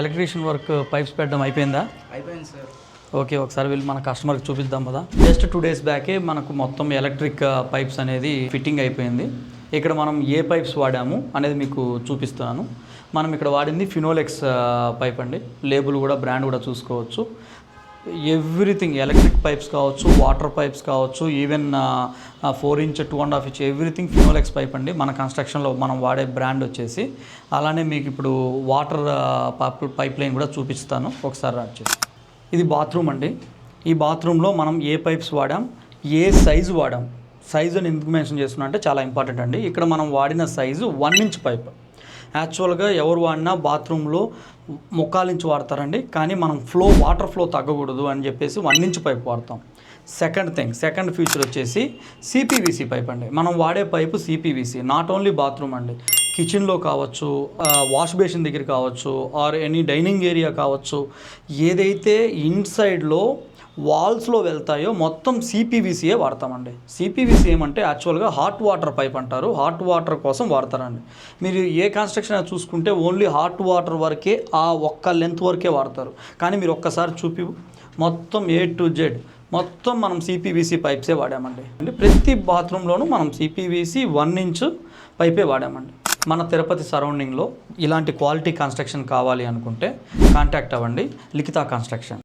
Electrician work pipes పెట్టడం అయిపోయిందా? అయిపోయింది సార్. ఓకే, ఒకసారి వెళ్ళి మన కస్టమర్కి చూపిద్దాం కదా. జస్ట్ 2 days బ్యాకే మనకు మొత్తం ఎలక్ట్రిక్ పైప్స్ అనేది ఫిట్టింగ్ అయిపోయింది. ఇక్కడ మనం ఏ పైప్స్ వాడాము అనేది మీకు చూపిస్తున్నాను. మనం ఇక్కడ వాడింది ఫినోలెక్స్ పైప్ అండి. లేబుల్ కూడా బ్రాండ్ కూడా చూసుకోవచ్చు. ఎవ్రీథింగ్ ఎలక్ట్రిక్ పైప్స్ కావచ్చు, వాటర్ పైప్స్ కావచ్చు, even 4 inch 2.5 inch everything Finolex pipe అండి. మన కన్స్ట్రక్షన్లో మనం వాడే బ్రాండ్ వచ్చేసి. అలానే మీకు ఇప్పుడు వాటర్ పైప్ లైన్ కూడా చూపిస్తాను, ఒకసారి రాట్ చేసి. ఇది బాత్రూమ్ అండి. ఈ బాత్రూంలో మనం ఏ పైప్స్ వాడాం, ఏ సైజు వాడాం. సైజు అని ఎందుకు మెన్షన్ చేస్తున్నా అంటే చాలా ఇంపార్టెంట్ అండి. ఇక్కడ మనం వాడిన సైజు 1 inch పైప్. యాక్చువల్గా ఎవరు వాడినా బాత్రూంలో 3/4 inch వాడతారండి. కానీ మనం వాటర్ ఫ్లో తగ్గకూడదు అని చెప్పేసి 1 inch పైప్ వాడతాం. సెకండ్ ఫీచర్ వచ్చేసి సిపివిసి పైప్ అండి. మనం వాడే pipe CPVC. Not only bathroom అండి, కిచెన్లో కావచ్చు, వాష్ బేసిన్ దగ్గర కావచ్చు, ఆర్ ఎనీ డైనింగ్ ఏరియా కావచ్చు, ఏదైతే ఇన్సైడ్లో వాల్స్లో వెళ్తాయో మొత్తం సిపివిసియే వాడతామండి. సిపివిసి ఏమంటే యాక్చువల్గా హాట్ వాటర్ పైప్ అంటారు. హాట్ వాటర్ కోసం వాడతారండి. మీరు ఏ కన్స్ట్రక్షన్ చూసుకుంటే ఓన్లీ హాట్ వాటర్ వరకే, ఆ ఒక్క లెంత్ వరకే వాడతారు. కానీ మీరు ఒక్కసారి చూపి మొత్తం A to Z మొత్తం మనం సిపివిసి పైప్సే వాడామండి. అంటే ప్రతి బాత్రూంలోనూ మనం సిపివిసి 1 inch పైపే వాడామండి. మన తిరుపతి సరౌండింగ్లో ఇలాంటి క్వాలిటీ కన్స్ట్రక్షన్ కావాలి అనుకుంటే కాంటాక్ట్ అవ్వండి లిఖితా కన్స్ట్రక్షన్.